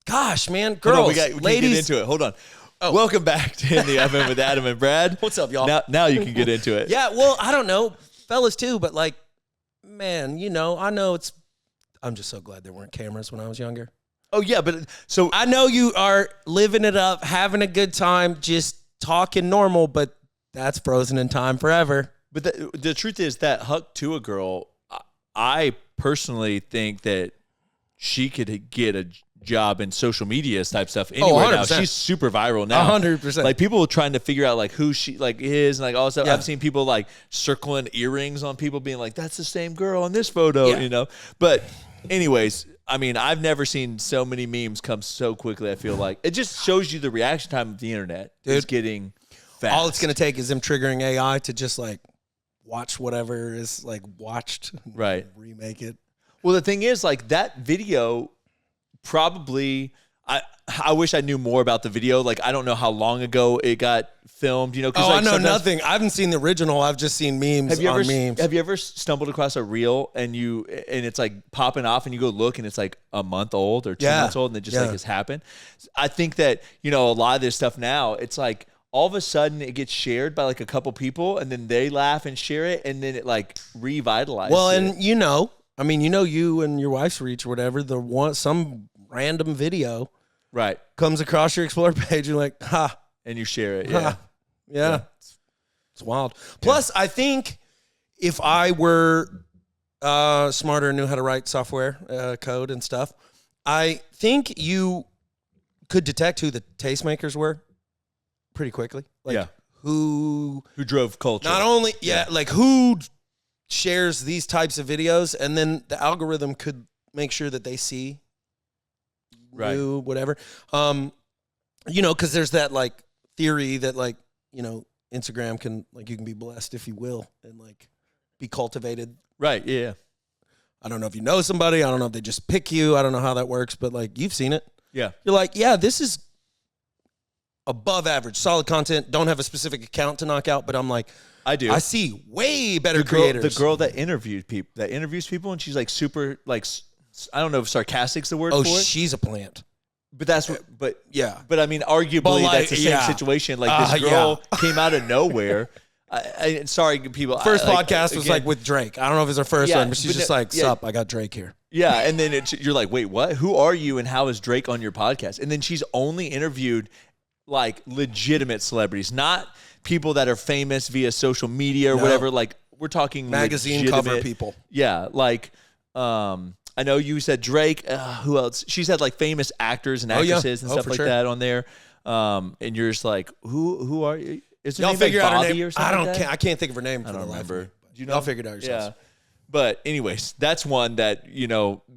Gosh, man, girls, we can ladies. get into it. Hold on. Oh. Welcome back to In the Oven with Adam and Brad. What's up, y'all? Now you can get into it. Yeah, well, I don't know, fellas too, but like, man, I know I'm just so glad there weren't cameras when I was younger. Oh yeah, but so I know you are living it up, having a good time, just talking normal, but that's frozen in time forever. But the truth is that Huck to a girl, I personally think that she could get a job in social media type stuff anywhere now. She's super viral now. 100%. Like people trying to figure out like who she like is and like all that stuff. Yeah. I've seen people like circling earrings on people being like, that's the same girl in this photo, But anyways, I mean, I've never seen so many memes come so quickly. I feel like it just shows you the reaction time of the internet is getting fast. All it's going to take is them triggering AI to just like watch whatever is like watched. Right. Remake it. Well, the thing is, like that video, probably. I wish I knew more about the video. Like I don't know how long ago it got filmed. I know nothing. I haven't seen the original. I've just seen memes. Memes. Have you ever stumbled across a reel and it's like popping off and you go look and it's like a month old or 2 months old and it just like has happened? I think that a lot of this stuff now it's like. All of a sudden, it gets shared by like a couple people, and then they laugh and share it, and then it like revitalizes. Well, and you and your wife's reach or whatever. Some random video, right, comes across your Explore page. You're like, ha, and you share it. Yeah, yeah. It's wild. Plus, I think if I were smarter and knew how to write software code and stuff, I think you could detect who the tastemakers were. Pretty quickly. Like who drove culture. Not only, like who shares these types of videos, and then the algorithm could make sure that they see you, whatever. Because there's that like theory that like, Instagram can like you can be blessed if you will and like be cultivated. Right, yeah. I don't know if you know somebody, I don't know if they just pick you, I don't know how that works, but like you've seen it. Yeah. You're like, yeah, this is above average, solid content. Don't have a specific account to knock out, but I'm like, I do. I see way better creators. The girl that interviews people, and she's like super, like I don't know if sarcastic's the word for it. Oh, she's a plant. But that's what. But yeah. But I mean, arguably that's the same situation. Like this girl came out of nowhere. Sorry, people. First podcast was like with Drake. I don't know if it's her first one, but she's just like, "Sup, I got Drake here." Yeah, and then you're like, "Wait, what? Who are you? And how is Drake on your podcast?" And then she's only interviewed like legitimate celebrities, not people that are famous via social media or whatever. Like we're talking magazine cover people. Yeah, like I know you said Drake. Who else? She's had like famous actors and actresses and stuff like that on there. And you're just like, who are you? Is her y'all name figure like out Bobby her name? or something? I can't think of her name. I don't remember. Y'all figured it out yourselves. Yeah. But anyways, that's one that,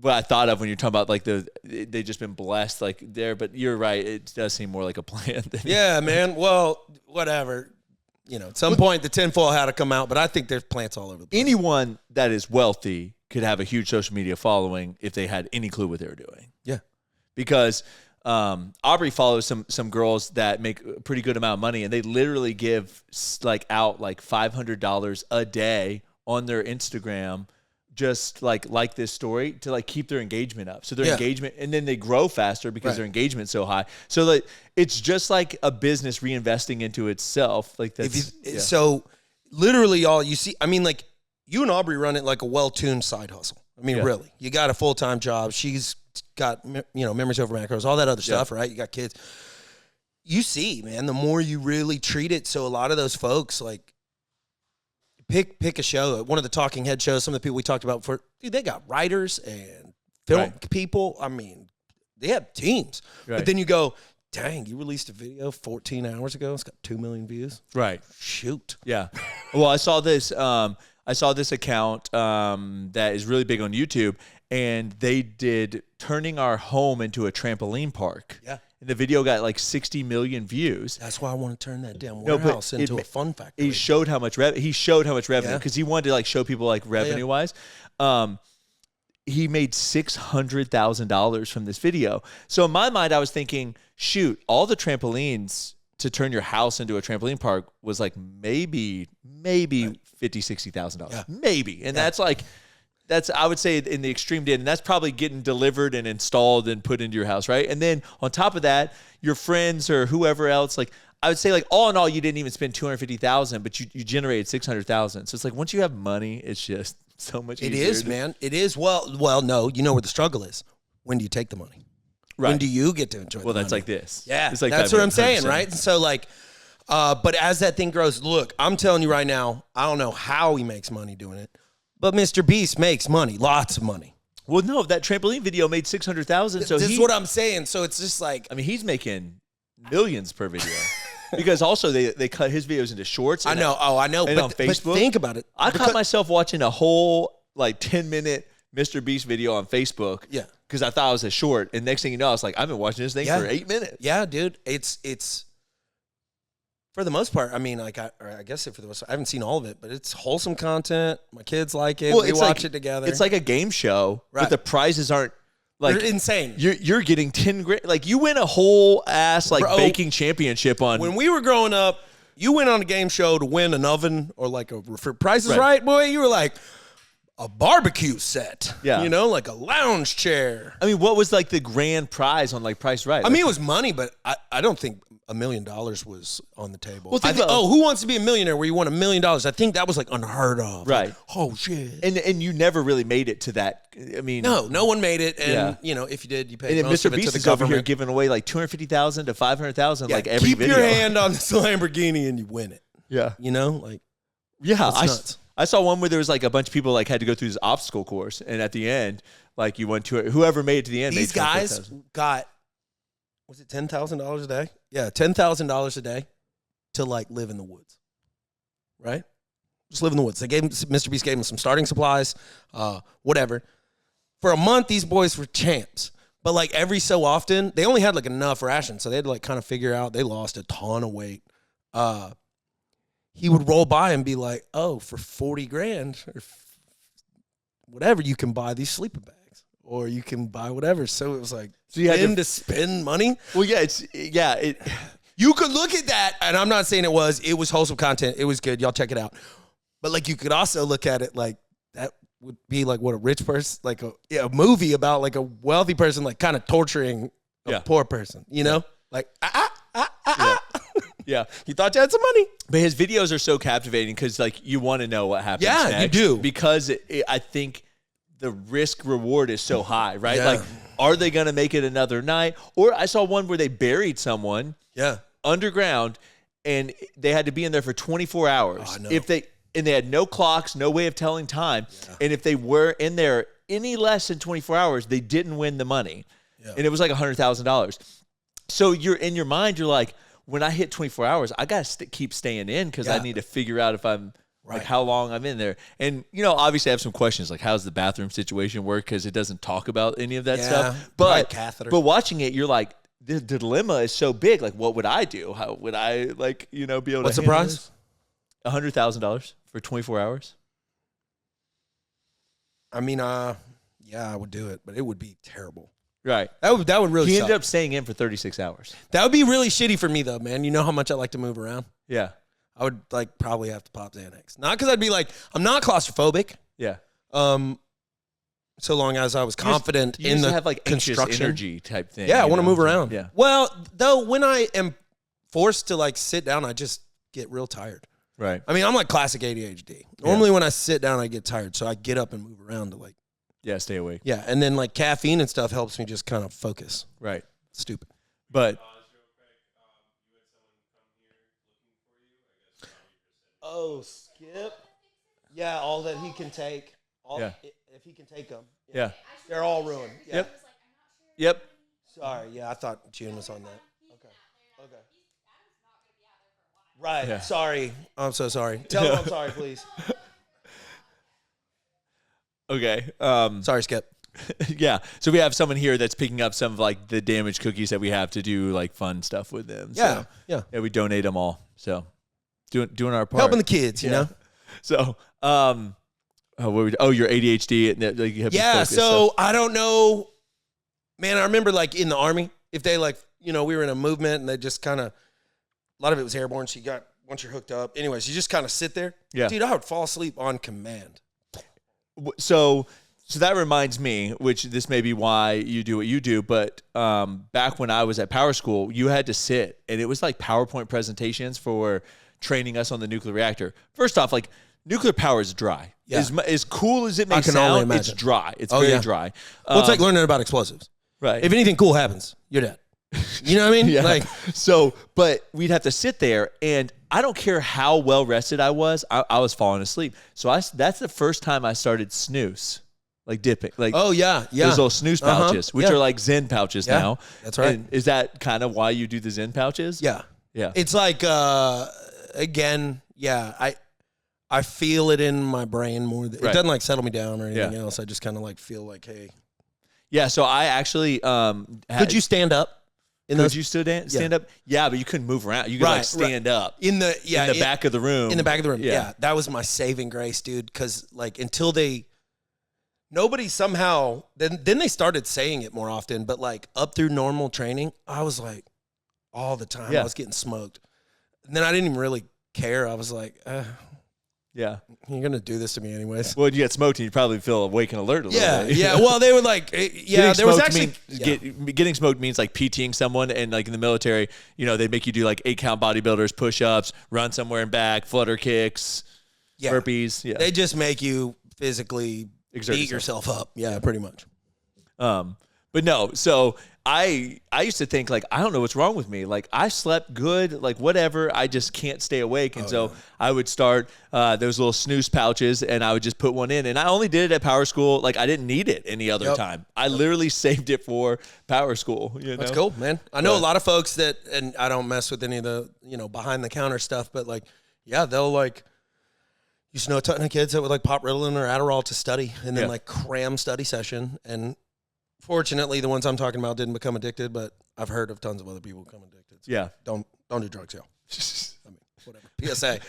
what I thought of when you're talking about like they just been blessed like there, but you're right. It does seem more like a plan. Yeah, man. Well, whatever. At some point the tinfoil had to come out, but I think there's plants all over the place. Anyone that is wealthy could have a huge social media following if they had any clue what they were doing. Yeah. Because Aubrey follows some girls that make a pretty good amount of money, and they literally give like out like $500 a day on their Instagram, just like this story to like keep their engagement up. So their engagement, and then they grow faster because their engagement's so high. So like it's just like a business reinvesting into itself. Like that's so literally all you see. I mean, like you and Aubrey run it like a well-tuned side hustle. I mean, really, you got a full-time job. She's got memories over macros, all that other stuff, right? You got kids. You see, man, the more you really treat it. So a lot of those folks like. Pick a show, one of the talking head shows, some of the people we talked about before, dude, they got writers and film people. I mean, they have teams. Right. But then you go, dang, you released a video 14 hours ago. It's got 2 million views. Right. Shoot. Yeah. Well, I saw this account that is really big on YouTube, and they did turning our home into a trampoline park. Yeah. And the video got like 60 million views. That's why I want to turn that damn warehouse into a fun factory. He showed how much revenue because he wanted to like show people like revenue wise. He made $600,000 from this video. So in my mind, I was thinking, shoot, all the trampolines to turn your house into a trampoline park was like maybe $50,000, $60,000, maybe, and that's like. That's, I would say, in the extreme did, and that's probably getting delivered and installed and put into your house, right? And then on top of that, your friends or whoever else, like I would say, like all in all, you didn't even spend $250,000, but you generated $600,000. So it's like once you have money, it's just so much easier. It is, man. It is. Well, no. You know where the struggle is. When do you take the money? Right. When do you get to enjoy the money? Well, that's like this. Yeah, it's like that's what I'm saying, 100%. right? And so, like, but as that thing grows, look, I'm telling you right now, I don't know how he makes money doing it, but Mr. Beast makes money, lots of money. Well, no, that trampoline video made $600,000. So this is what I'm saying. So it's just like, I mean, he's making millions per video. Because also they cut his videos into shorts. I know. Oh, I know. And but, on Facebook, but think about it. I caught myself watching a whole like 10-minute Mr. Beast video on Facebook. Yeah. Because I thought it was a short, and next thing you know, I was like, I've been watching this thing for 8 minutes. Yeah, dude. It's for the most part. I mean, like I guess for the most part, I haven't seen all of it, but it's wholesome content. My kids like it. We watch it together. It's like a game show, right. But the prizes aren't like they're insane. You're getting 10 grand. Like you win a whole ass like baking championship on. When we were growing up, you went on a game show to win an oven or like a Price is Right, boy. You were like a barbecue set. Yeah. You know, like a lounge chair. I mean, what was like the grand prize on like Price is Right? I mean, it was money, but I don't think $1 million was on the table. Well, Who Wants to Be a Millionaire, where you won $1 million? I think that was like unheard of. Right. Like, oh shit. And you never really made it to that. I mean, no one made it. And you know, if you did, you paid. And then most Mr. of it Beast to the is over government. here giving away like $250,000 to $500,000 like every keep video. your hand on this Lamborghini and you win it. Yeah. You know, like nuts. I saw one where there was like a bunch of people like had to go through this obstacle course, and at the end, like you went to it. Whoever made it to the end, these guys got, was it $10,000 a day? Yeah, $10,000 a day to like live in the woods, right? Just live in the woods. They gave him, Mr. Beast gave him some starting supplies, whatever. For a month, these boys were champs. But like every so often, they only had like enough rations, so they had to like kind of figure out. They lost a ton of weight. He would roll by and be like, "Oh, for 40 grand or whatever, you can buy these sleeping bags, or you can buy whatever." So it was like, so you had to spend money. Well, You could look at that, and I'm not saying it was wholesome content. It was good. Y'all check it out. But like, you could also look at it like that would be like what a rich person, like a movie about like a wealthy person, like kind of torturing a poor person. You know, like Yeah. You thought you had some money. But his videos are so captivating because, like, you want to know what happens next. You do. Because I think the risk reward is so high, right? Yeah. Like, are they going to make it another night? Or I saw one where they buried someone underground, and they had to be in there for 24 hours. Oh, I know. And they had no clocks, no way of telling time. Yeah. And if they were in there any less than 24 hours, they didn't win the money. Yeah. And it was like $100,000. So you're in your mind, you're like, when I hit 24 hours, I got to keep staying in because I need to figure out if I'm like how long I'm in there. And, you know, obviously I have some questions like how's the bathroom situation work because it doesn't talk about any of that stuff. But watching it, you're like, the dilemma is so big. Like, what would I do? How would I, like, you know, be able to What's the price? $100,000 for 24 hours. I mean, I would do it, but it would be terrible. Right. That would really He suck. ended up staying in for 36 hours. That would be really shitty for me, though, man. You know how much I like to move around? Yeah. I would, like, probably have to pop Xanax. Not because I'd be like, I'm not claustrophobic. Yeah. So long as I was confident in the have, like, construction. anxious energy type thing. Yeah, I want to move around. Yeah. Well, though, when I am forced to, like, sit down, I just get real tired. Right. I mean, I'm like classic ADHD. Normally when I sit down, I get tired. So I get up and move around to, like, stay awake. Yeah, and then like caffeine and stuff helps me just kind of focus. Right. Stupid. But Skip. Yeah, all that he can take. If he can take them. Yeah. They're all ruined. Yeah. Yep. Sorry. Yeah, I thought June was on that. Okay. Right. Yeah. Sorry. I'm so sorry. Tell him I'm sorry, please. Okay. Sorry, Skip. Yeah. So we have someone here that's picking up some of like the damaged cookies that we have to do like fun stuff with them. Yeah. So, yeah. We donate them all. So doing our part. Helping the kids, you know? So, your ADHD. Like, you have so stuff. I don't know. Man, I remember like in the Army, if they like, you know, we were in a movement and they just kind of, a lot of it was airborne. So once you're hooked up. Anyways, you just kind of sit there. Yeah. Dude, I would fall asleep on command. So that reminds me, which this may be why you do what you do, but back when I was at Power School, you had to sit, and it was like PowerPoint presentations for training us on the nuclear reactor. First off, like nuclear power is dry. Yeah. As cool as it may I can only sound, imagine. it's dry. It's very dry. Well, it's like learning about explosives. Right. If anything cool happens, you're dead. You know what I mean? Yeah. Like, so, but we'd have to sit there, and I don't care how well rested I was falling asleep. So that's the first time I started snooze. Like dipping, like oh yeah, those little snooze pouches, which are like Zen pouches now. That's right. And is that kind of why you do the Zen pouches? Yeah, yeah. It's like again, yeah. I feel it in my brain more. It doesn't like settle me down or anything else. I just kind of like feel like, hey, yeah. So I actually could you stand up? Could you stand up? Yeah, but you couldn't move around. You could like stand up in the back of the room. In the back of the room. Yeah, that was my saving grace, dude. Because like until nobody somehow, then they started saying it more often, but like up through normal training, I was like, all the time, I was getting smoked. And then I didn't even really care. I was like, yeah, you're going to do this to me anyways. Well, you get smoked and you probably feel awake and alert a little bit. Yeah. Well, they were like, there was actually. Getting smoked means like PTing someone, and like in the military, they make you do like 8-count bodybuilders, push-ups, run somewhere and back, flutter kicks, burpees. Yeah. They just make you physically beat yourself up. Yeah, pretty much. But no, so I used to think like, I don't know what's wrong with me. Like I slept good, like whatever, I just can't stay awake. And I would start those little snooze pouches, and I would just put one in. And I only did it at Power School. Like I didn't need it any other time. I literally saved it for Power School. That's cool, man. I know a lot of folks that, and I don't mess with any of the, behind the counter stuff, but like, they'll like, used to know a ton of kids that would like pop Ritalin or Adderall to study, and then like cram study session. And fortunately, the ones I'm talking about didn't become addicted, but I've heard of tons of other people become addicted. So don't do drugs, yo. I mean, whatever. PSA.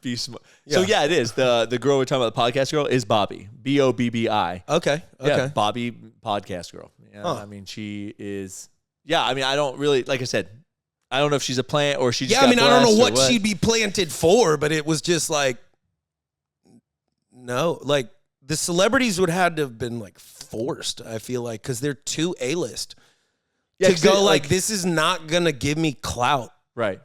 Be smart. So it is the girl we're talking about. The podcast girl is Bobby. Bobbi. Okay. Yeah, Bobby, podcast girl. Yeah, I mean she is. Yeah, I mean I don't really, like I said, I don't know if she's a plant or she just got I don't know what what she'd be planted for, but it was just like, no, like the celebrities would have to have been like forced, I feel like, because they're too A-list. To go like, this is not going to give me clout. Right.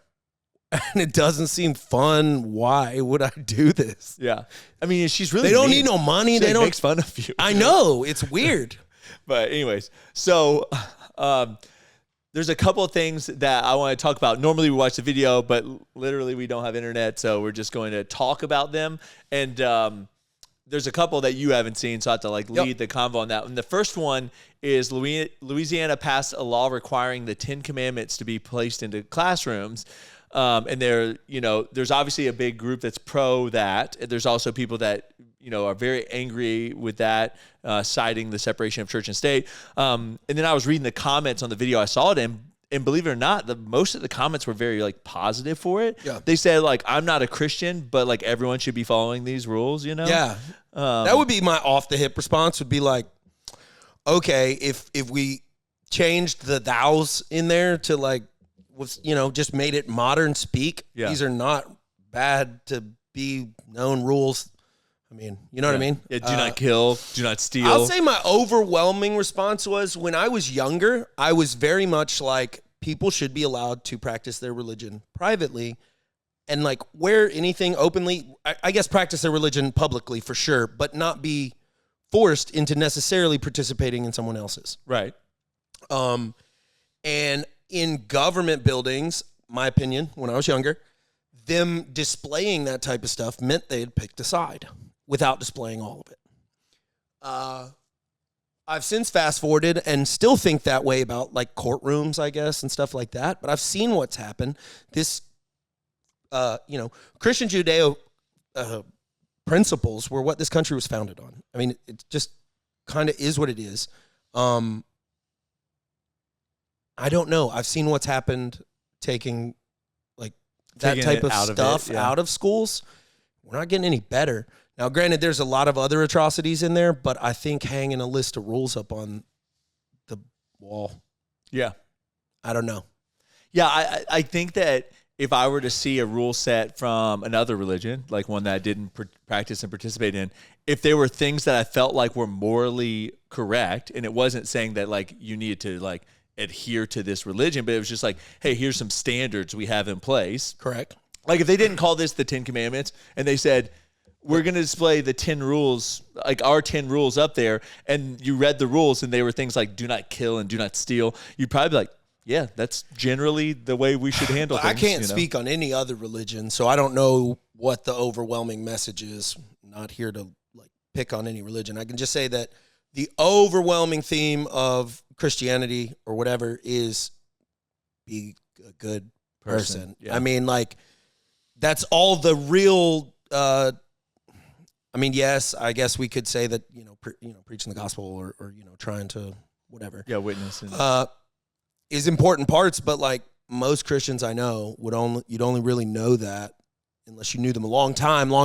And it doesn't seem fun. Why would I do this? Yeah. I mean, she's really They don't need no money. They don't makes fun of you. I know. It's weird. But anyways, so there's a couple of things that I want to talk about. Normally we watch the video, but literally we don't have internet, so we're just going to talk about them. And there's a couple that you haven't seen, so I have to like lead the convo on that. And the first one is Louisiana passed a law requiring the 10 Commandments to be placed into classrooms. And there's obviously a big group that's pro that. There's also people that are very angry with that, citing the separation of church and state. And then I was reading the comments on the video I saw it in, and believe it or not, most of the comments were very like positive for it. Yeah. They said like, I'm not a Christian, but like everyone should be following these rules, Yeah. That would be my off the hip response, would be like, okay, if we changed the thous in there to like, was just made it modern speak. Yeah. These are not bad to be known rules. I mean, you know what I mean? Yeah, do not kill, do not steal. I'll say my overwhelming response was, when I was younger, I was very much like, people should be allowed to practice their religion privately and like wear anything openly. I guess practice their religion publicly for sure, but not be forced into necessarily participating in someone else's. Right. And in government buildings, my opinion, when I was younger, them displaying that type of stuff meant they had picked a side without displaying all of it. I've since fast forwarded and still think that way about like courtrooms, I guess, and stuff like that. But I've seen what's happened. This, Christian Judeo principles were what this country was founded on. I mean, it just kind of is what it is. I don't know. I've seen what's happened taking like that type of stuff out of schools. We're not getting any better. Now, granted, there's a lot of other atrocities in there, but I think hanging a list of rules up on the wall. Yeah. I don't know. Yeah, I think that if I were to see a rule set from another religion, like one that I didn't practice and participate in, if there were things that I felt like were morally correct, and it wasn't saying that like you needed to like adhere to this religion, but it was just like, hey, here's some standards we have in place. Correct. Like if they didn't call this the 10 Commandments and they said, we're going to display the 10 rules, like our 10 rules up there, and you read the rules and they were things like do not kill and do not steal, you'd probably be like, yeah, that's generally the way we should handle things. I can't speak on any other religion, so I don't know what the overwhelming message is. I'm not here to like pick on any religion. I can just say that the overwhelming theme of Christianity or whatever is be a good person. Yeah. I mean, like that's all the real. I mean, yes, I guess we could say that preaching the gospel or trying to whatever. Yeah, witness. Is important parts, but like most Christians I know you'd only really know that unless you knew them a long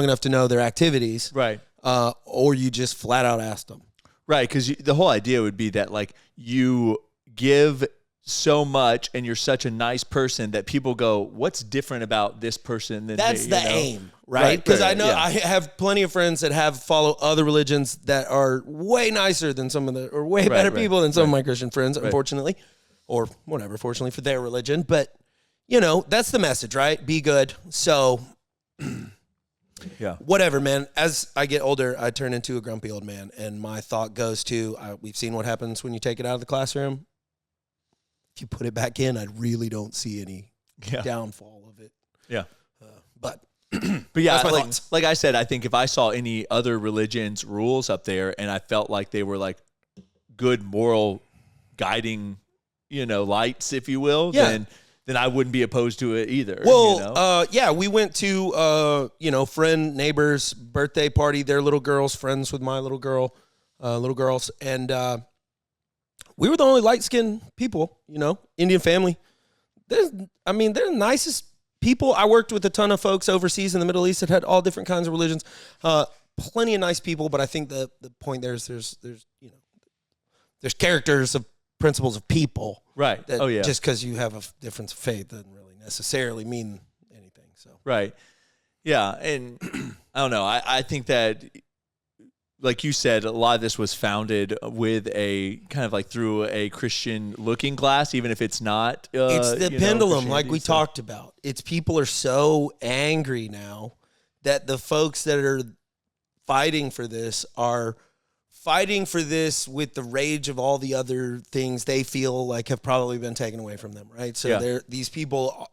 enough to know their activities, right? Or you just flat out asked them, right? Because the whole idea would be that like you give so much and you're such a nice person that people go, what's different about this person than that's me, the aim, right? Because I know I have plenty of friends that follow other religions that are way nicer than some of or way better people than some of my Christian friends, unfortunately. Or whatever, fortunately for their religion. But, that's the message, right? Be good. So, yeah, whatever, man. As I get older, I turn into a grumpy old man. And my thought goes to, we've seen what happens when you take it out of the classroom. If you put it back in, I really don't see any downfall of it. Yeah. But yeah, that's like I said, I think if I saw any other religion's rules up there and I felt like they were like good moral guiding lights, if you will, then I wouldn't be opposed to it either. Well, we went to, friend, neighbor's birthday party, their little girls, friends with my little girls, and we were the only light-skinned people, Indian family. They're the nicest people. I worked with a ton of folks overseas in the Middle East that had all different kinds of religions, plenty of nice people, but I think the point there is there's characters of principles of people, right? That just because you have a difference of faith doesn't really necessarily mean anything. So right, yeah, and I don't know. I think that, like you said, a lot of this was founded with a kind of like through a Christian looking glass, even if it's not. It's the pendulum, like we talked about. It's people are so angry now that the folks that are fighting for this are fighting for this with the rage of all the other things they feel like have probably been taken away from them, right? So these people,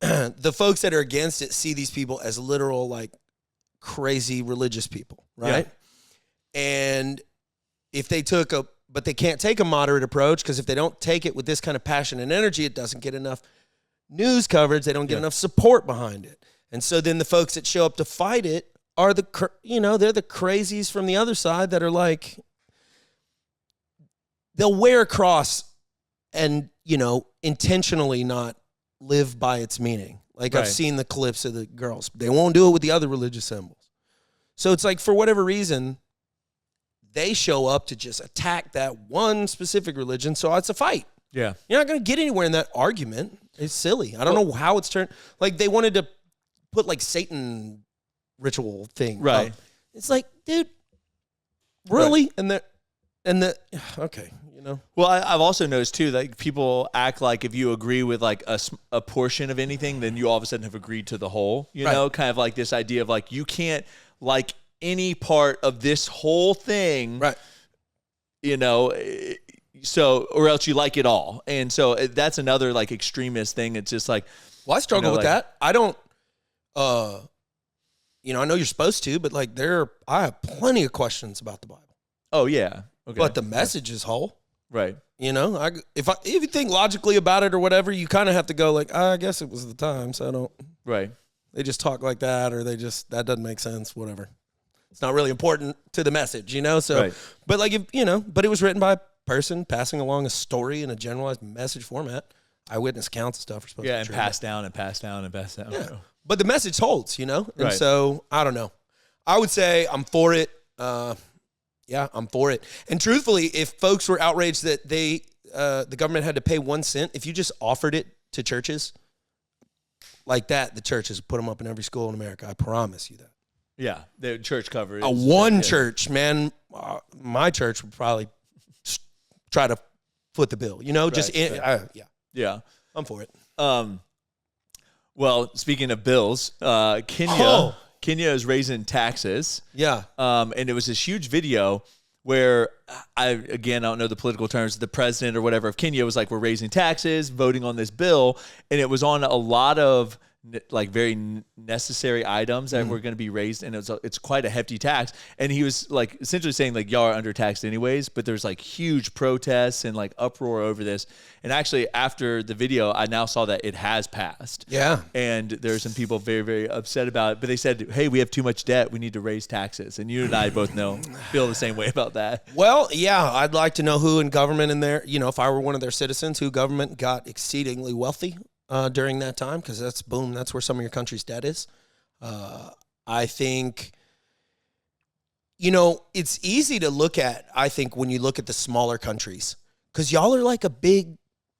the folks that are against it see these people as literal, like, crazy religious people, right? Yeah. And if they but they can't take a moderate approach, because if they don't take it with this kind of passion and energy, it doesn't get enough news coverage, they don't get enough support behind it. And so then the folks that show up to fight it are they're the crazies from the other side that are like, they'll wear a cross and, intentionally not live by its meaning. Like I've seen the clips of the girls. They won't do it with the other religious symbols. So it's like, for whatever reason, they show up to just attack that one specific religion. So it's a fight. Yeah. You're not going to get anywhere in that argument. It's silly. I don't know how it's turned. Like they wanted to put like Satan ritual thing. Right. It's like, dude, really? Right. Okay. Well, I've also noticed too, like people act like if you agree with like a portion of anything, then you all of a sudden have agreed to the whole, kind of like this idea of like, you can't like any part of this whole thing, right? So, or else you like it all. And so that's another like extremist thing. It's just like, well, I struggle with that. I don't, I know you're supposed to, but like I have plenty of questions about the Bible. Oh yeah. Okay. But the message is whole. Right. If you think logically about it or whatever, you kind of have to go like, I guess it was the time, so I don't. Right. They just talk like that, or that doesn't make sense, whatever. It's not really important to the message, So, right. But like, but it was written by a person passing along a story in a generalized message format. Eyewitness accounts and stuff are supposed to be and passed down and passed down and passed down. Yeah. But the message holds, And right. so, I don't know. I would say I'm for it. Yeah, I'm for it. And truthfully, if folks were outraged that the government had to pay 1 cent, if you just offered it to churches, like that, the churches put them up in every school in America. I promise you that. Yeah, the church coverage. Church, man. My church would probably try to foot the bill. You know, Yeah, I'm for it. Well, speaking of bills, Kenya is raising taxes. Yeah. And it was this huge video where I don't know the political terms. The president or whatever of Kenya was like, we're raising taxes, voting on this bill. And it was on a lot of like very necessary items that were going to be raised. And it's quite a hefty tax. And he was like essentially saying like, y'all are undertaxed anyways, but there's like huge protests and like uproar over this. And actually after the video, I now saw that it has passed. Yeah. And there's some people very, very upset about it, but they said, hey, we have too much debt. We need to raise taxes. And you and I both feel the same way about that. Well, yeah, I'd like to know who in government in there, you know, if I were one of their citizens, who government got exceedingly wealthy during that time, because that's where some of your country's debt is. I think, you know, it's easy to look at, I think, when you look at the smaller countries, because y'all are like a big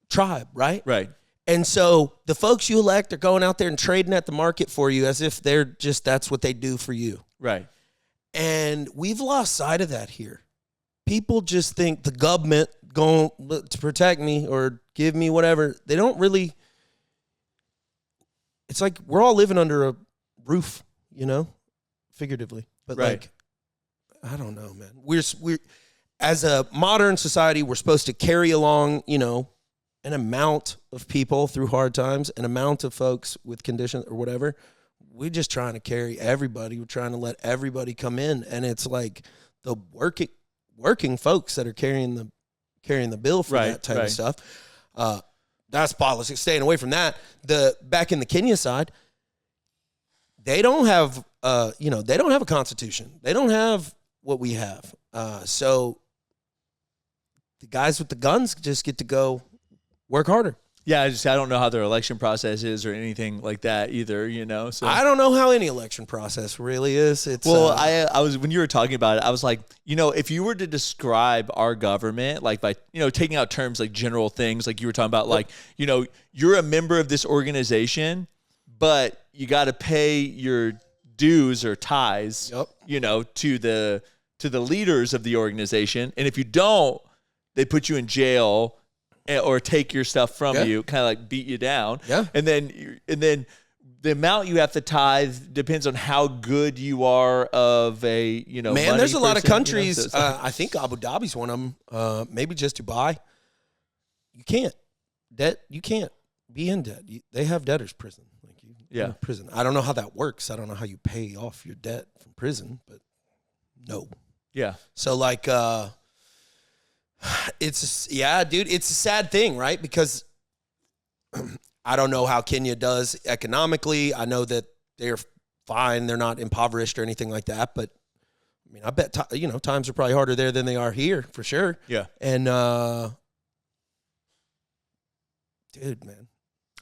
tribe, right? Right. And so the folks you elect are going out there and trading at the market for you as if that's what they do for you. Right. And we've lost sight of that here. People just think the government going to protect me or give me whatever. They don't really. It's like we're all living under a roof, you know, figuratively. But like, I don't know, man. We're as a modern society, we're supposed to carry along, you know, an amount of people through hard times, an amount of folks with conditions or whatever. We're just trying to carry everybody. We're trying to let everybody come in, and it's like the working folks that are carrying the bill for that type of stuff. That's politics. Staying away from that. Back in the Kenya side, they don't have they don't have a constitution. They don't have what we have. So the guys with the guns just get to go work harder. Yeah, I don't know how their election process is or anything like that either, you know. So I don't know how any election process really is. It's I was when you were talking about it, I was like, you know, if you were to describe our government like by, you know, taking out terms like general things like you were talking about, like, you know, you're a member of this organization, but you got to pay your dues or tithes, you know, to the leaders of the organization, and if you don't, they put you in jail or take your stuff from you, kind of like beat you down. Yeah. And then the amount you have to tithe depends on how good you are of a, you know, man, there's a lot of countries. You know, so I think Abu Dhabi's one of them. Maybe just Dubai. You can't be in debt. They have debtors prison. Like prison. I don't know how that works. I don't know how you pay off your debt from prison, but no. Yeah. So like, dude, it's a sad thing, right? Because I don't know how Kenya does economically. I know that they're fine. They're not impoverished or anything like that. But I mean, I bet, times are probably harder there than they are here for sure. Yeah. And, dude, man.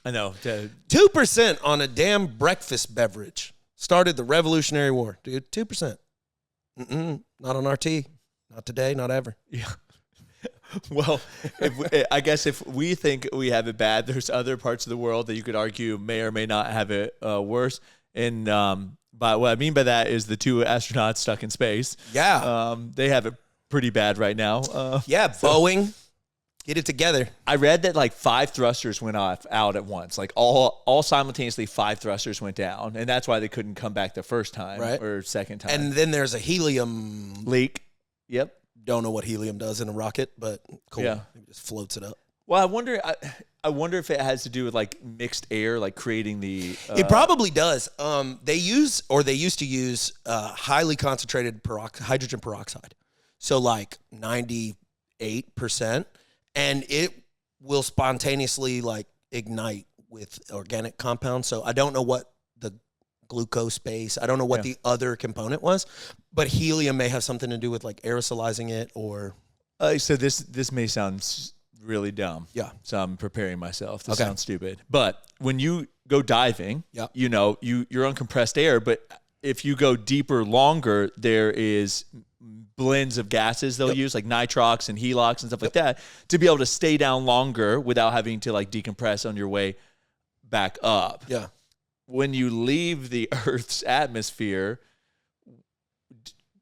I know. 2% on a damn breakfast beverage started the Revolutionary War, dude. 2%. Not on RT. Not today. Not ever. Yeah. Well, I guess if we think we have it bad, there's other parts of the world that you could argue may or may not have it worse. And but what I mean by that is the 2 astronauts stuck in space. Yeah. They have it pretty bad right now. Boeing, get it together. I read that like 5 thrusters went out at once, like all simultaneously 5 thrusters went down, and that's why they couldn't come back the first time or second time. And then there's a helium leak. Yep. Don't know what helium does in a rocket, but cool. Yeah. It just floats it up. Well, I wonder if it has to do with like mixed air, like creating the. It probably does. They used to use highly concentrated hydrogen peroxide, so like 98%, and it will spontaneously like ignite with organic compounds. So I don't know what the glucose base. I don't know what the other component was, but helium may have something to do with like aerosolizing it or. So this may sound really dumb. Yeah. So I'm preparing myself. This sounds stupid. But when you go diving, you know, you're on compressed air, but if you go deeper, longer, there is blends of gases they'll use, like nitrox and helox and stuff like that, to be able to stay down longer without having to like decompress on your way back up. Yeah. when you leave the Earth's atmosphere,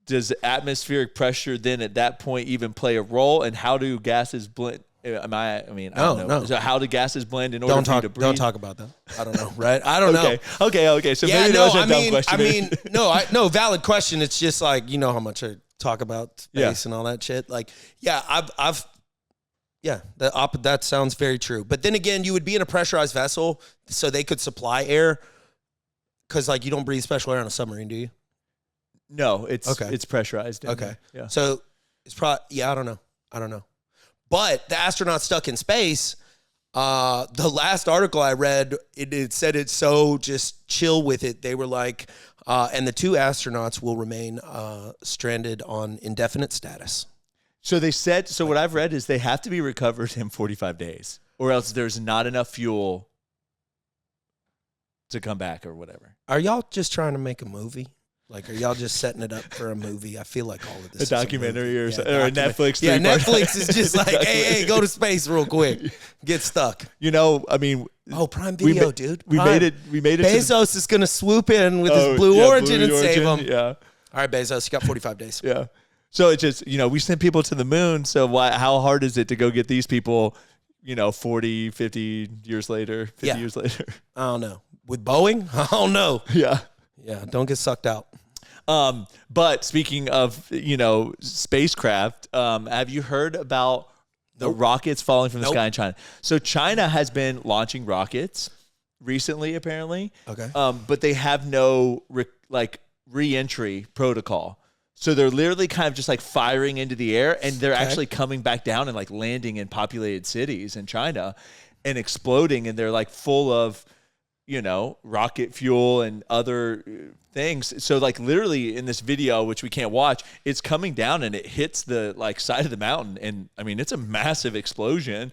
does atmospheric pressure then at that point even play a role? And how do gases blend? I don't know. No. So how do gases blend in order for you to breathe? Don't talk about that. I don't know, right? I don't know. Okay. So maybe that was a dumb question. No, valid question. It's just like, you know how much I talk about space and all that shit. Like, that sounds very true. But then again, you would be in a pressurized vessel so they could supply air, because like you don't breathe special air on a submarine, do you? No, it's pressurized. Okay. Yeah. So it's probably, I don't know. But the astronauts stuck in space, the last article I read, it said it's so just chill with it. They were like, and the 2 astronauts will remain stranded on indefinite status. So they said, so what I've read is they have to be recovered in 45 days, or else there's not enough fuel to come back or whatever. Are y'all just trying to make a movie? Like, are y'all just setting it up for a movie? I feel like all of this is a documentary or a Netflix. Yeah, Netflix is just like, hey, go to space real quick. Get stuck. You know, I mean. Oh, Prime Video, dude. We made it. Bezos is going to swoop in with his Blue Origin and save them. Yeah. All right, Bezos, you got 45 days. Yeah. So it's just, we sent people to the moon. So how hard is it to go get these people, 40, 50 years later, 50 years later? I don't know. With Boeing? I don't know. Yeah. Yeah, don't get sucked out. But speaking of, spacecraft, have you heard about the rockets falling from the sky in China? So China has been launching rockets recently, apparently. Okay. But they have no re-entry protocol. So they're literally kind of just like firing into the air, and they're actually coming back down and like landing in populated cities in China and exploding, and they're like full of rocket fuel and other things. So like literally in this video, which we can't watch, it's coming down and it hits the like side of the mountain. And I mean, it's a massive explosion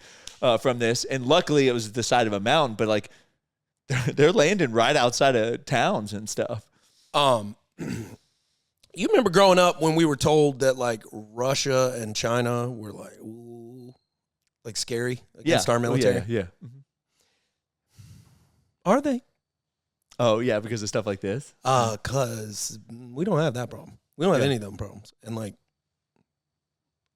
from this. And luckily it was the side of a mountain, but like they're landing right outside of towns and stuff. You remember growing up when we were told that like Russia and China were like, ooh, like scary against our military? Yeah. Mm-hmm. Are they? Oh, yeah, because of stuff like this? Because we don't have that problem. We don't have any of them problems. And, like,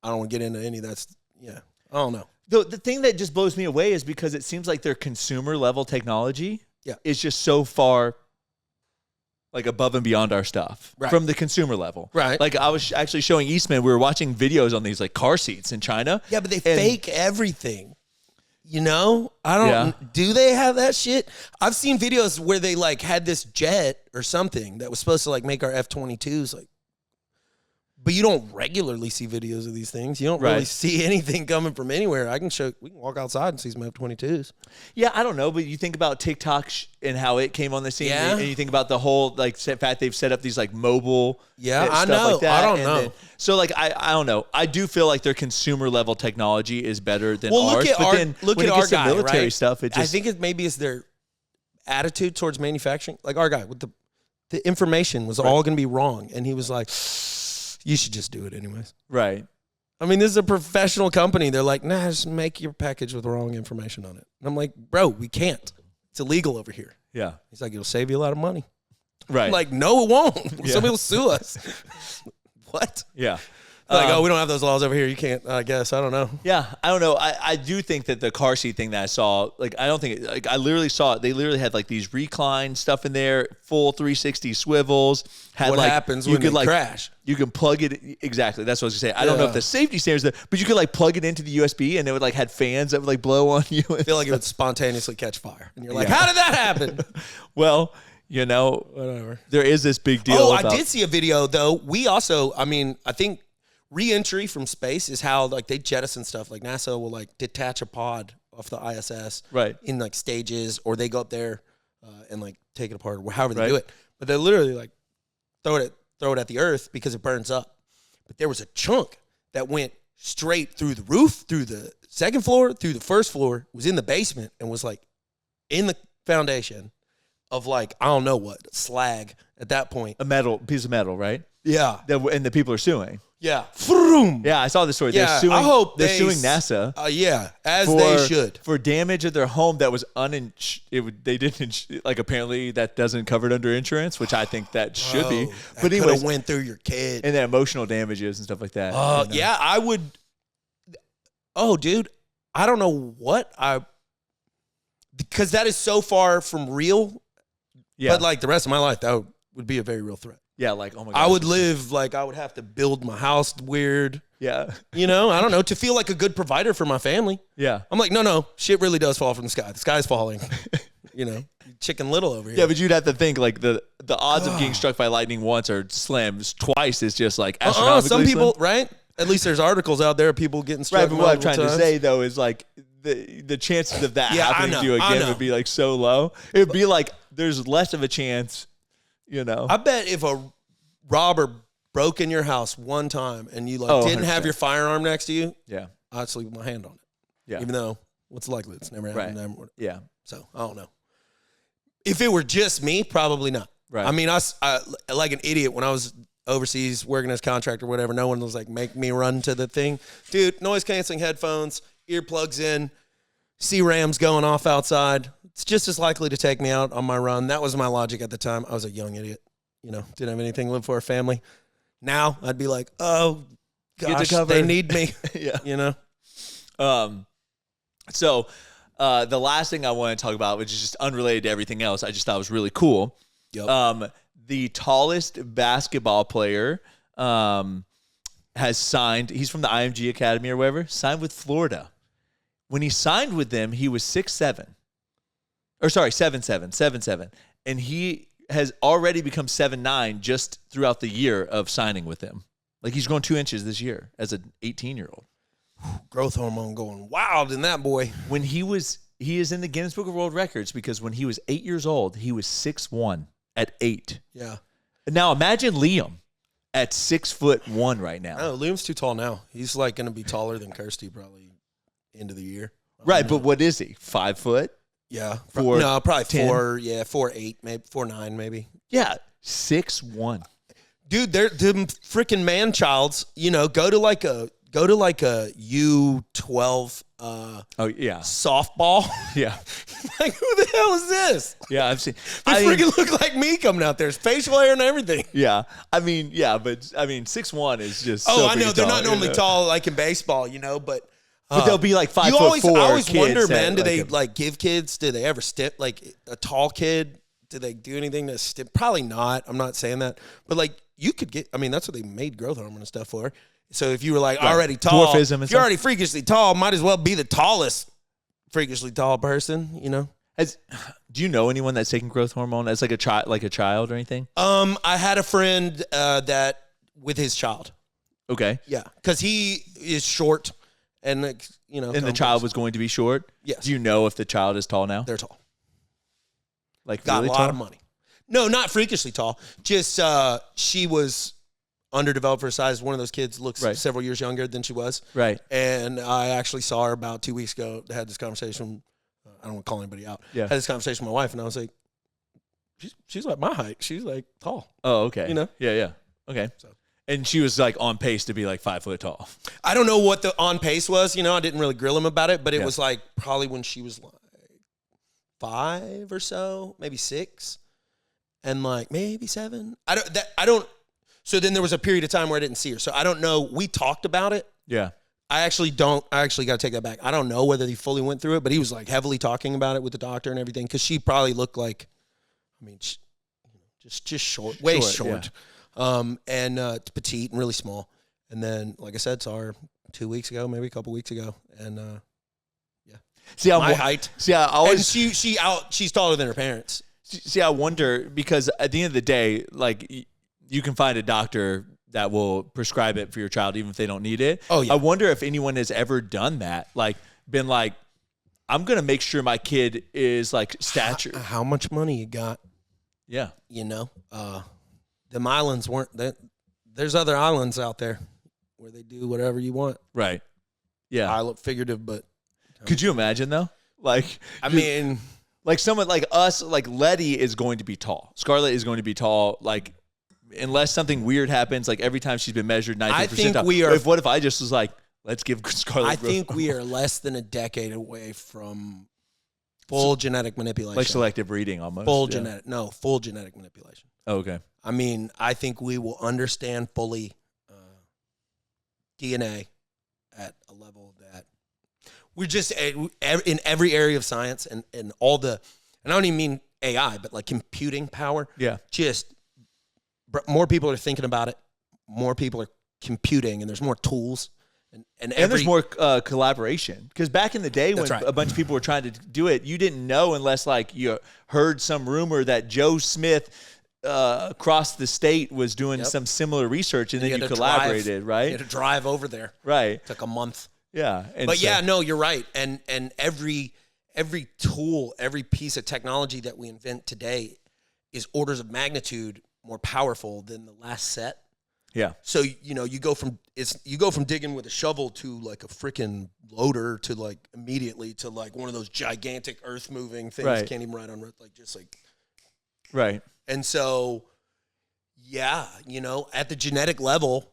I don't want to get into any of that. I don't know. The thing that just blows me away is because it seems like their consumer-level technology is just so far, like, above and beyond our stuff from the consumer level. Right. Like, I was actually showing Eastman, we were watching videos on these, like, car seats in China. Yeah, but they fake everything. I don't, do they have that shit? I've seen videos where they like had this jet or something that was supposed to like make our F-22s like, but you don't regularly see videos of these things. You don't really see anything coming from anywhere. We can walk outside and see some F-22s. Yeah, I don't know, but you think about TikTok and how it came on the scene, and you think about the whole like fact they've set up these like mobile I stuff know. like that. I don't know. So like I don't know. I do feel like their consumer level technology is better than Look ours. at our guy, military right? stuff, it just, I think maybe it's their attitude towards manufacturing. Like our guy with the information was all going to be wrong, and he was like, you should just do it anyways. Right. I mean, this is a professional company. They're like, nah, just make your package with the wrong information on it. And I'm like, bro, we can't. It's illegal over here. Yeah. He's like, it'll save you a lot of money. Right. I'm like, no, it won't. Somebody will sue us. What? Yeah. Like, we don't have those laws over here. You can't, I guess. I don't know. Yeah, I don't know. I do think that the car seat thing that I saw, like, I don't think, like, I literally saw it. They literally had, like, these recline stuff in there, full 360 swivels. What happens when they crash? You can plug it. Exactly. That's what I was going to say. I don't know if the safety standards, but you could, like, plug it into the USB, and it would, like, had fans that would, like, blow on you. I feel like it would spontaneously catch fire. And you're like, how did that happen? Well, whatever. There is this big deal I did see a video, though. We also, I think re-entry from space is how like they jettison stuff. Like NASA will like detach a pod off the ISS in like stages, or they go up there and like take it apart, or however they do it. But they literally like throw it at the Earth because it burns up. But there was a chunk that went straight through the roof, through the second floor, through the first floor, was in the basement, and was like in the foundation of like, I don't know what, slag at that point. A piece of metal, right? Yeah. And the people are suing. Yeah. Vroom. Yeah, I saw the story. Yeah, They're I hope they're suing NASA. Yeah, as they should. For damage of their home that was they didn't like, apparently that doesn't covered under insurance, which I think that should be. But anyway, anyways, went through your kid. and then emotional damages and stuff like that. Yeah, I would. Oh, dude, I don't know what because that is so far from real. Yeah. But like the rest of my life, that would be a very real threat. Yeah, like, oh my God. I would live like I would have to build my house weird. Yeah. You know, I don't know, to feel like a good provider for my family. Yeah. I'm like, no, shit really does fall from the sky. The sky's falling. You know, Chicken Little over here. Yeah, but you'd have to think like the odds of getting struck by lightning once or slammed twice is just like astronomically some people, slim. right? At least there's articles out there of people getting struck. Right, but what I'm trying times. to say though is like the chances of that happening to you I again know. would be like so low. It would be like there's less of a chance, you know. I bet if a robber broke in your house one time and you didn't 100%. have your firearm next to you, Yeah. I'd sleep with my hand on it. Yeah. Even though what's likely it's never happened. Right. Never, Yeah. So I don't know. If it were just me, probably not. Right. I mean, I like an idiot when I was overseas working as a contractor or whatever. No one was like, make me run to the thing. Dude, noise canceling headphones, earplugs in, C-rams going off outside. It's just as likely to take me out on my run. That was my logic at the time. I was a young idiot. You know, didn't have anything to live for, a family. Now I'd be like, oh, gosh, they need me. Yeah. You know? So the last thing I want to talk about, which is just unrelated to everything else, I just thought was really cool. Yep. The tallest basketball player has signed. He's from the IMG Academy or whatever. Signed with Florida. When he signed with them, he was 6'7". Or sorry, 7'7", and he has already become 7'9" just throughout the year of signing with them. Like he's grown 2 inches this year as an 18-year-old. Growth hormone going wild in that boy. When he is in the Guinness Book of World Records because when he was 8 years old, he was 6'1" at 8. Yeah. Now imagine Liam at 6'1" right now. Oh, Liam's too tall now. He's like going to be taller than Kirsty probably end of the year. Right, but what is he? 5 foot? Yeah. Probably 10? 4. Yeah, 4'8", maybe 4'9", maybe. Yeah, 6'1". Dude, they're them freaking man childs. You know, go to like a U12 Oh yeah, softball. yeah, Like, who the hell is this? yeah. I've seen. They freaking look like me coming out there. It's facial hair and everything. Yeah, I mean, 6'1" is just. Oh, so I know big they're tall, not normally you know? tall like in baseball, you know, but they'll be like 5'4". I always kids wonder, that, man. Do like, they like give kids? Do they ever stip like a tall kid? Do they do anything to stip? Probably not. I'm not saying that, but like you could get. I mean, that's what they made growth hormone and stuff for. So if you were like already tall, Dwarfism and if you're stuff. already freakishly tall, might as well be the tallest freakishly tall person. You know. Do you know anyone that's taking growth hormone as like a child or anything? I had a friend that with his child. Okay. Yeah, because he is short, and like, you know, And the child was going to be short? Yes. Do you know if the child is tall now? They're tall. Like Got really a lot tall? of money. No, not freakishly tall. Just she was underdeveloped for her size. One of those kids looks Right. several years younger than she was. Right. And I actually saw her about 2 weeks ago. Had this conversation. I don't want to call anybody out. Yeah. Had this conversation with my wife, and I was like, she's like my height. She's like tall. Oh, okay. You know? Yeah. Okay. So. And she was like on pace to be like 5 foot tall. I don't know what the on pace was. You know, I didn't really grill him about it, but it Yeah. was like probably when she was like 5 or so, maybe 6, and like maybe 7. I don't. So then there was a period of time where I didn't see her. So I don't know. We talked about it. Yeah. I actually got to take that back. I don't know whether he fully went through it, but he was like heavily talking about it with the doctor and everything because she probably looked like, I mean, just short, way short. And petite and really small. And then, like I said, saw her 2 weeks ago, maybe a couple weeks ago, and yeah. See, My height. See, I always. And she's taller than her parents. See, I wonder because at the end of the day, like you can find a doctor that will prescribe it for your child even if they don't need it. Oh yeah. I wonder if anyone has ever done that, like been like, I'm gonna make sure my kid is like stature. How much money you got? Yeah. You know, them islands weren't that. There's other islands out there where they do whatever you want. Right. Yeah. I look figurative, but Could you imagine though? Like, I mean, like someone like us, like Letty is going to be tall. Scarlett is going to be tall. Like unless something weird happens, like every time she's been measured 90%. I think we are. What if I just was like, let's give Scarlett? I think we are less than a decade away from full genetic manipulation, like selective breeding, almost. Full genetic manipulation. Oh, okay. I mean, I think we will understand fully DNA at a level that we're just in every area of science and all the, and I don't even mean AI, but like computing power. Yeah. Just more people are thinking about it. More people are computing, and there's more tools. And there's more collaboration. Because back in the day when right. a bunch of people were trying to do it, you didn't know unless like you heard some rumor that Joe Smith across the state was doing some similar research, and then you collaborated, right? You had to drive over there. Right. It took a month. Yeah. But yeah, no, you're right. And every tool, every piece of technology that we invent today is orders of magnitude more powerful than the last set. Yeah. So you go from digging with a shovel to like a freaking loader to like immediately to like one of those gigantic earth moving things. Right. Can't even ride on like just like. Right. And so, yeah, at the genetic level,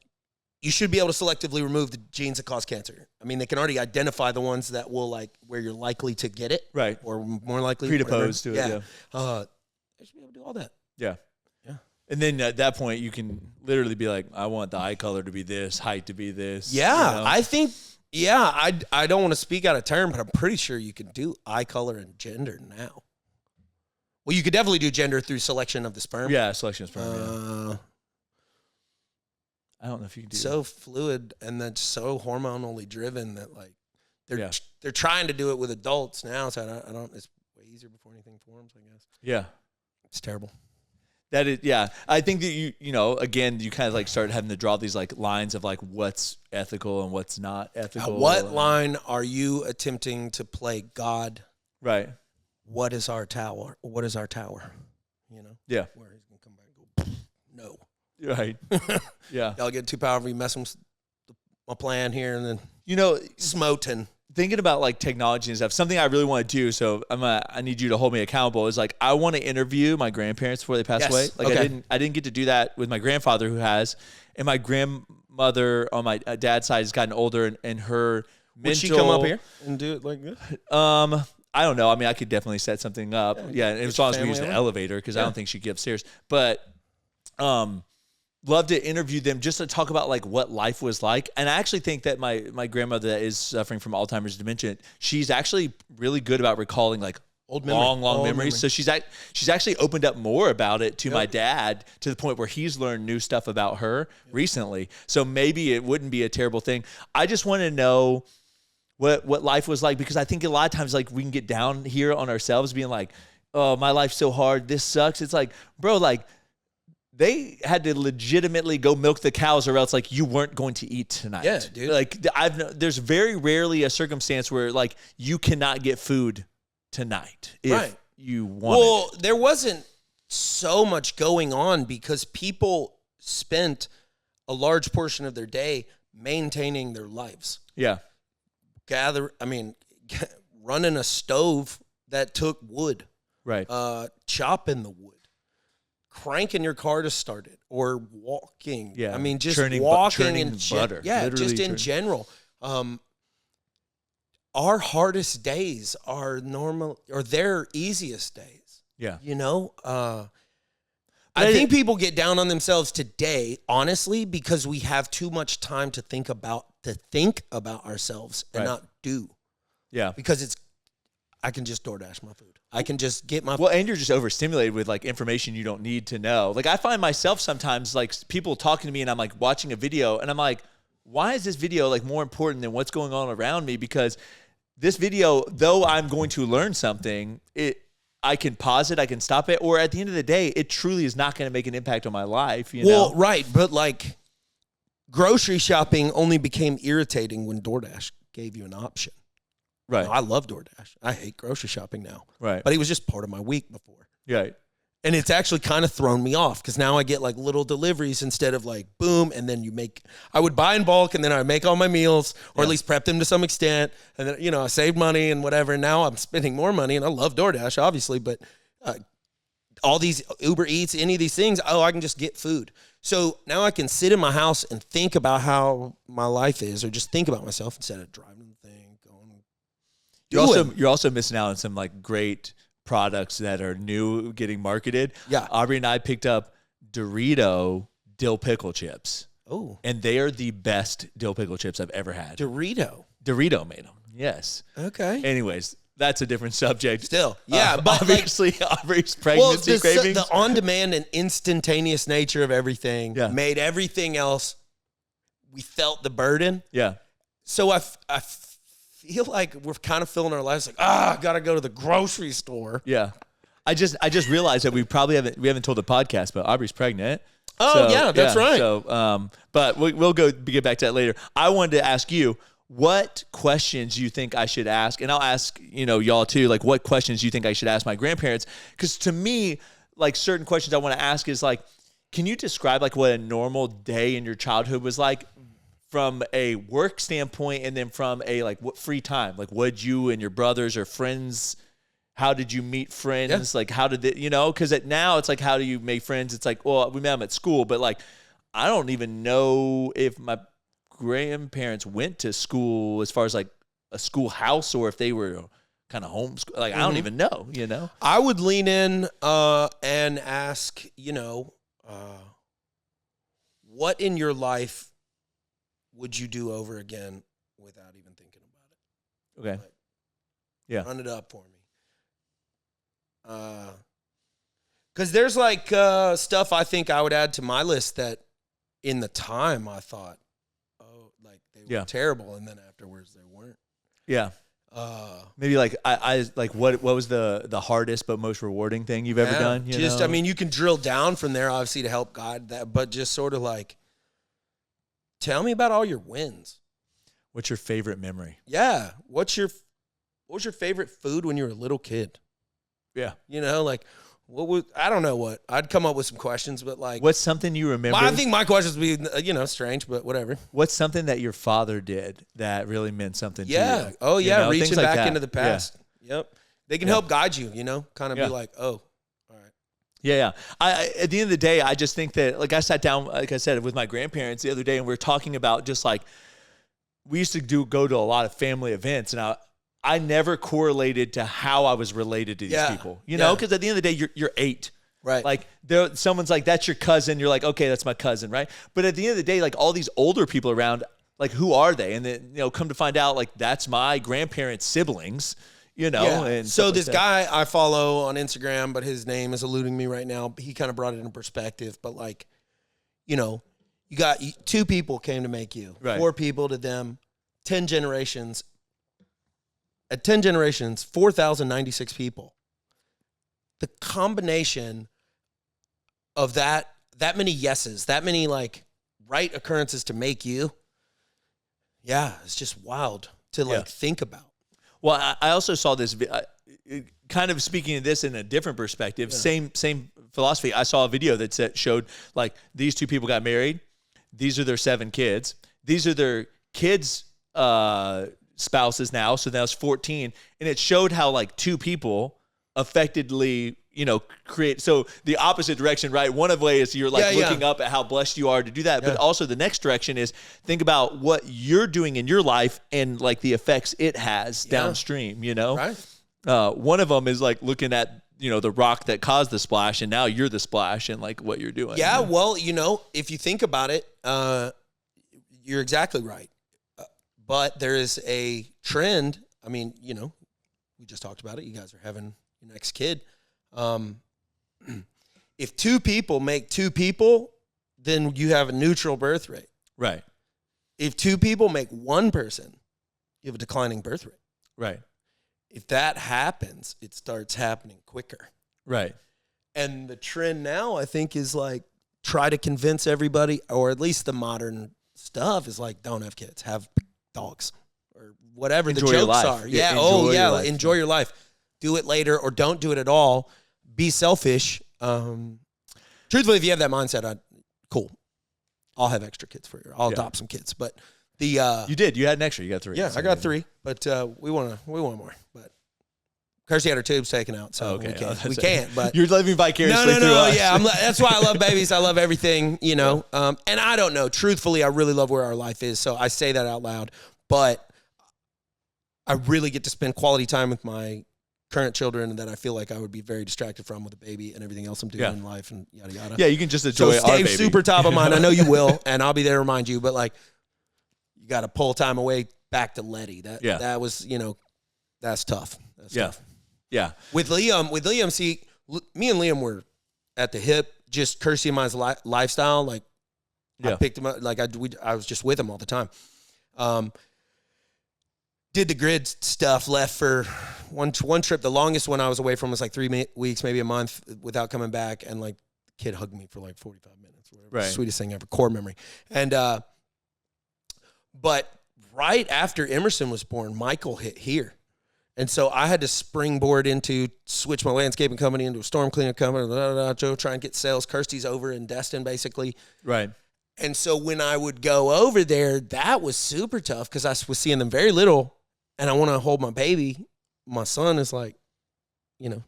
you should be able to selectively remove the genes that cause cancer. I mean, they can already identify the ones that will like where you're likely to get it, right, or more likely predisposed to it. Yeah. They should be able to do all that. Yeah. Yeah. And then at that point, you can literally be like, I want the eye color to be this, height to be this. Yeah, I think. Yeah, I don't want to speak out of turn, but I'm pretty sure you can do eye color and gender now. Well, you could definitely do gender through selection of the sperm. Yeah, selection of sperm. Yeah. I don't know if you can do so fluid and then so hormonally driven that like they're trying to do it with adults now. So I don't. It's way easier before anything forms, I guess. Yeah, it's terrible. That is, yeah. I think that again, you kind of like start having to draw these like lines of like what's ethical and what's not ethical. What line are you attempting to play God? Right. What is our tower? What is our tower? Yeah. Where he's gonna come back and go, no. Right. Yeah. Y'all get too powerful, you mess with my plan here, and then smoting. Thinking about like technology and stuff, something I really want to do. So I need you to hold me accountable. Is like I want to interview my grandparents before they pass away. Like I didn't get to do that with my grandfather who has, and my grandmother on my dad's side has gotten older, and her mental. Would she come up here and do it like this? I don't know. I mean, I could definitely set something up. Yeah, as long as we use the elevator, because I don't think she'd get upstairs. But love to interview them just to talk about like what life was like. And I actually think that my grandmother that is suffering from Alzheimer's dementia, she's actually really good about recalling like long memories. Memory. So she's actually opened up more about it to my dad, to the point where he's learned new stuff about her recently. So maybe it wouldn't be a terrible thing. I just want to know what life was like, because I think a lot of times like we can get down here on ourselves being like, oh, my life's so hard, this sucks. It's like, bro, like they had to legitimately go milk the cows, or else like you weren't going to eat tonight. Yeah, dude. Like there's very rarely a circumstance where like you cannot get food tonight if you want. Well, there wasn't so much going on because people spent a large portion of their day maintaining their lives. Yeah. Running a stove that took wood. Right. Chopping the wood. Cranking your car to start it, or walking. Yeah. I mean, just churning butter. Yeah, just in general. Our hardest days are normal, or their easiest days. Yeah. I think people get down on themselves today, honestly, because we have too much time to think about ourselves and not do. Yeah. Because I can just DoorDash my food. I can just get my Well, and you're just overstimulated with like information you don't need to know. Like I find myself sometimes like people talking to me and I'm like watching a video and I'm like, why is this video like more important than what's going on around me? Because this video, though I'm going to learn something, I can pause it, I can stop it, or at the end of the day, it truly is not going to make an impact on my life. Well, right, but like grocery shopping only became irritating when DoorDash gave you an option. Right. I love DoorDash. I hate grocery shopping now. Right. But it was just part of my week before. Right. And it's actually kind of thrown me off because now I get like little deliveries instead of like boom, and then I would buy in bulk and then I make all my meals, or at least prep them to some extent, and then I saved money and whatever. And now I'm spending more money, and I love DoorDash obviously, but all these Uber Eats, any of these things, I can just get food. So now I can sit in my house and think about how my life is, or just think about myself instead of driving the thing, going. You're also missing out on some like great products that are new getting marketed. Yeah. Aubrey and I picked up Dorito dill pickle chips. Oh. And they are the best dill pickle chips I've ever had. Dorito made them. Yes. Okay. Anyways, that's a different subject. Still. Yeah. But obviously, Aubrey's pregnancy cravings. The on-demand and instantaneous nature of everything made everything else, we felt the burden. Yeah. So I feel like we're kind of filling our lives like, I got to go to the grocery store. Yeah. I just realized that we haven't told the podcast, but Aubrey's pregnant. Oh, yeah, that's right. So, but we'll get back to that later. I wanted to ask you, what questions you think I should ask, and I'll ask, y'all too, like what questions you think I should ask my grandparents? Because to me, like certain questions I want to ask is like, can you describe like what a normal day in your childhood was like from a work standpoint, and then from a like what free time? Like, what you and your brothers or friends, how did you meet friends? Yeah. Like, how did it, because now it's like, how do you make friends? It's like, well, we met them at school, but like, I don't even know if my grandparents went to school as far as like a schoolhouse, or if they were kind of homeschool. Like, I don't even know, I would lean in and ask, what in your life would you do over again without even thinking about it? Okay. Like, yeah. Run it up for me. Because there's like stuff I think I would add to my list that in the time I thought, like they were terrible, and then afterwards they weren't. Yeah. Maybe like I like what was the hardest but most rewarding thing you've ever done? I mean, you can drill down from there obviously to help guide that, but just sort of like, tell me about all your wins. What's your favorite memory? Yeah. What was your favorite food when you were a little kid? Yeah. Like, I don't know what. I'd come up with some questions, but like. What's something you remember? I think my questions would be, strange, but whatever. What's something that your father did that really meant something to you? Oh, yeah. Reaching like back that. into the past. Yeah. Yep. They can help guide you, kind of be like, oh, all right. Yeah. I at the end of the day, I just think that, like, I sat down, like I said, with my grandparents the other day, and we were talking about just like, we used to go to a lot of family events, and I never correlated to how I was related to these people, because at the end of the day, you're 8. Right. Like someone's like, that's your cousin. You're like, okay, that's my cousin. Right. But at the end of the day, like all these older people around, like, who are they? And then, come to find out, like, that's my grandparents' siblings, And so this guy I follow on Instagram, but his name is eluding me right now. He kind of brought it into perspective, but like, you got 2 people came to make you, right. 4 people to them, 10 generations. At 10 generations, 4,096 people. The combination of that many yeses, that many like right occurrences to make you, it's just wild to like think about. Well, I also saw this, kind of speaking of this in a different perspective, same philosophy. I saw a video that showed like these 2 people got married. These are their 7 kids. These are their kids' spouses now, so that was 14, and it showed how like 2 people effectively create so the opposite direction, right? One of way is you're like looking up at how blessed you are to do that, but also the next direction is think about what you're doing in your life and like the effects it has downstream, Right. One of them is like looking at the rock that caused the splash, and now you're the splash and like what you're doing. Well, if you think about it, you're exactly right. But there is a trend. I mean, we just talked about it. You guys are having your next kid. If 2 people make 2 people, then you have a neutral birth rate. Right. If 2 people make 1 person, you have a declining birth rate. Right. If that happens, it starts happening quicker. Right. And the trend now, I think, is like try to convince everybody, or at least the modern stuff is like, don't have kids, have dogs or whatever the jokes are. Yeah. Enjoy your life. Do it later or don't do it at all. Be selfish. Truthfully, if you have that mindset, cool. I'll have extra kids for you. I'll adopt some kids. But you did. You had an extra. You got 3. Yeah, I got 3. But we want more. But Kirsty had her tubes taken out, so Okay. we can't. But you're living vicariously through us. Yeah, that's why I love babies. I love everything, you know. And I don't know. Truthfully, I really love where our life is, so I say that out loud. But I really get to spend quality time with my current children that I feel like I would be very distracted from with a baby and everything else I'm doing in life and yada yada. Yeah, you can just enjoy so our baby. super top of mind. I know you will, and I'll be there to remind you. But like, you got to pull time away back to Letty. That was, you know, that's tough. That's tough. Yeah. With Liam, see, me and Liam were at the hip. Just Kirsty and my lifestyle. Like, I picked him up. Like I was just with him all the time. Did the grid stuff. Left for one trip. The longest one I was away from was like 3 weeks, maybe a month, without coming back. And like, the kid hugged me for like 45 minutes. Whatever. Right. Sweetest thing ever. Core memory. And but right after Emerson was born, Michael hit here. And so I had to springboard switch my landscaping company into a storm cleaning company, try and get sales. Kirsty's over in Destin, basically. Right. And so when I would go over there, that was super tough because I was seeing them very little, and I want to hold my baby. My son is like, you know,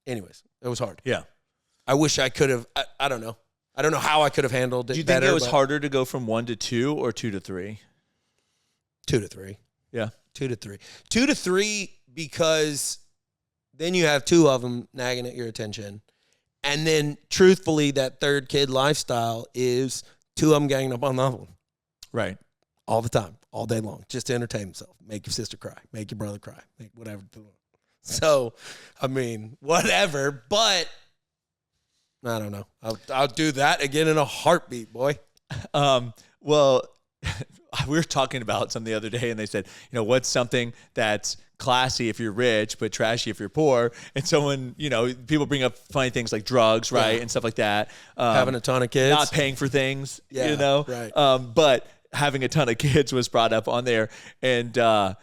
anyways, it was hard. Yeah. I wish I could have, I don't know. I don't know how I could have handled it better. Do you think it was harder to go from 1 to 2 or 2 to 3? 2 to 3. Yeah. 2 to 3. 2 to 3 because then you have 2 of them nagging at your attention. And then, truthfully, that third kid lifestyle is 2 of them ganging up on the other one. Right. All the time, all day long, just to entertain themselves. Make your sister cry. Make your brother cry. Make whatever. So, I mean, whatever. But, I don't know. I'll do that again in a heartbeat, boy. Well, we were talking about something the other day, and they said, you know, what's something that's classy if you're rich, but trashy if you're poor? And someone, you know, people bring up funny things like drugs, right, and stuff like that. Having a ton of kids. Not paying for things, yeah, you know? Right. But having a ton of kids was brought up on there. And, yeah,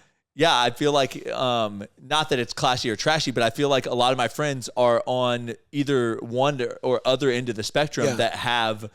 I feel like, not that it's classy or trashy, but I feel like a lot of my friends are on either one or other end of the spectrum that have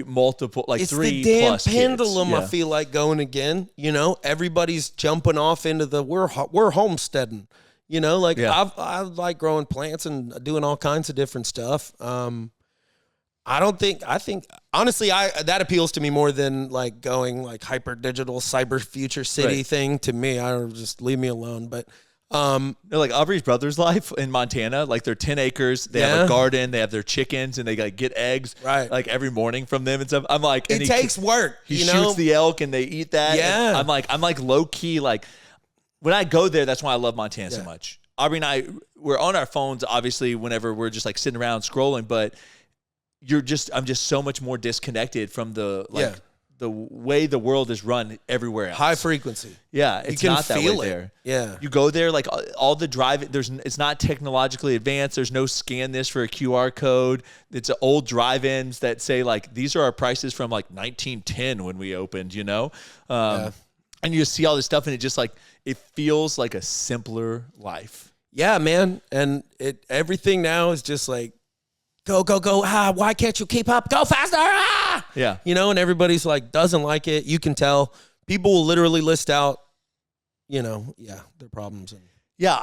multiple, like it's 3 the damn plus pendulum. kids. I feel like going again. You know, everybody's jumping off into the we're homesteading. You know, like I like growing plants and doing all kinds of different stuff. I think honestly, that appeals to me more than like going like hyper digital cyber future city thing. To me, I don't, just leave me alone. But like Aubrey's brother's life in Montana, like they're 10 acres, they have a garden, they have their chickens, and they like get eggs like every morning from them and stuff. I'm like, it takes work. He shoots the elk and they eat that. Yeah. I'm like low key, like when I go there, that's why I love Montana so much. Aubrey and I, we're on our phones, obviously, whenever we're just like sitting around scrolling, but I'm just so much more disconnected from the way the world is run everywhere else. High frequency. Yeah, it's not that way there. Yeah. You go there, like all the it's not technologically advanced. There's no scan this for a QR code. It's old drive-ins that say like, these are our prices from like 1910 when we opened, you know? And you see all this stuff and it just like, it feels like a simpler life. Yeah, man. And everything now is just like, go, go, go. Why can't you keep up? Go faster. Yeah. You know, and everybody's like, doesn't like it. You can tell. People will literally list out, you know, their problems. Yeah,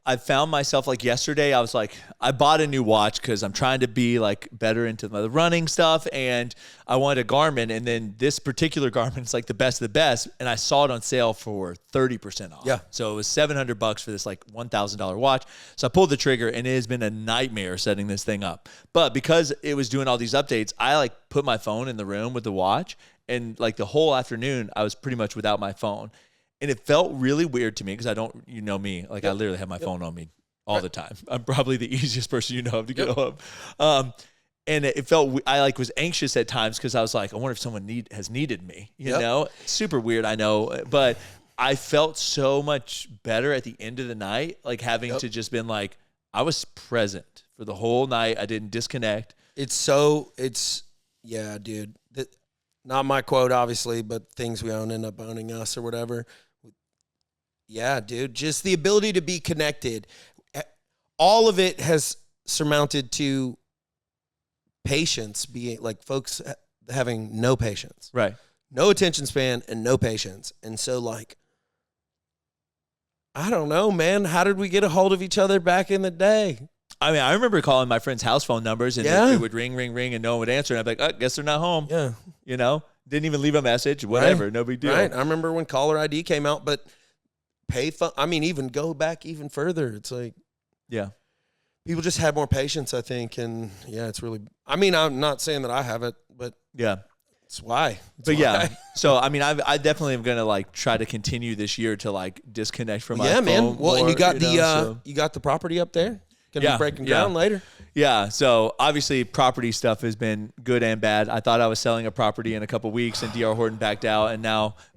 I've found myself like yesterday, I was like, I bought a new watch because I'm trying to be like better into the running stuff, and I wanted a Garmin, and then this particular Garmin is like the best of the best, and I saw it on sale for 30% off. Yeah. So it was $700 for this like $1,000 watch. So I pulled the trigger, and it has been a nightmare setting this thing up. But because it was doing all these updates, I like put my phone in the room with the watch, and like the whole afternoon, I was pretty much without my phone. And it felt really weird to me because I don't, you know me, like I literally have my phone on me all the time. I'm probably the easiest person you know of to get home. And it felt, I like was anxious at times because I was like, I wonder if someone has needed me, you know? Super weird, I know. But I felt so much better at the end of the night, like having to just been like, I was present for the whole night. I didn't disconnect. Yeah, dude. Not my quote, obviously, but things we own end up owning us or whatever. Yeah, dude. Just the ability to be connected. All of it has surmounted to patience being like folks having no patience. Right. No attention span and no patience. And so like I don't know, man. How did we get a hold of each other back in the day? I mean, I remember calling my friends' house phone numbers, and it would ring, ring, ring, and no one would answer. And I'd be like, guess they're not home. Yeah. You know? Didn't even leave a message. Whatever. Right. No big deal. Right. I remember when caller ID came out, but even go back even further. It's like, yeah. People just had more patience, I think. And, yeah, it's really – I mean, I'm not saying that I have it, but – yeah. That's why. Yeah. So, I mean, I definitely am going to like try to continue this year to like disconnect from my phone. Yeah, man. Well, and you got you got the property up there? Going to be breaking ground later? Yeah. So, obviously, property stuff has been good and bad. I thought I was selling a property in a couple weeks, and D.R. Horton backed out.